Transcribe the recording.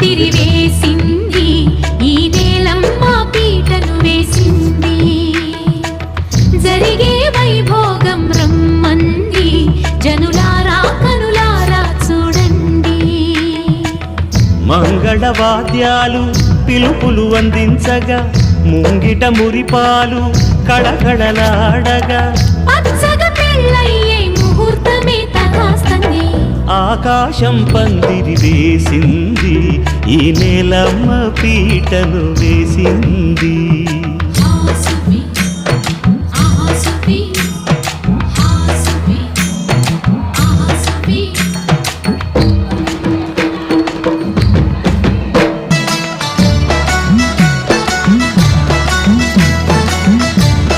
పందిరి వేసింది ఈ నేలమ్మ పీటను వేసింది జరిగే వైభోగం రమ్మంది జనులారా కనులారా చూడండి మంగళవాద్యాలు పిలుపులు అందించగా ముంగిట మురిపాలు కళకళలాడగా పచ్చగా పెళ్ళయ్యే ముహూర్తమే తగాస్తుంది ఆకాశం పందిరి వేసింది ఈ నేలమ్మ పీటను వేసింది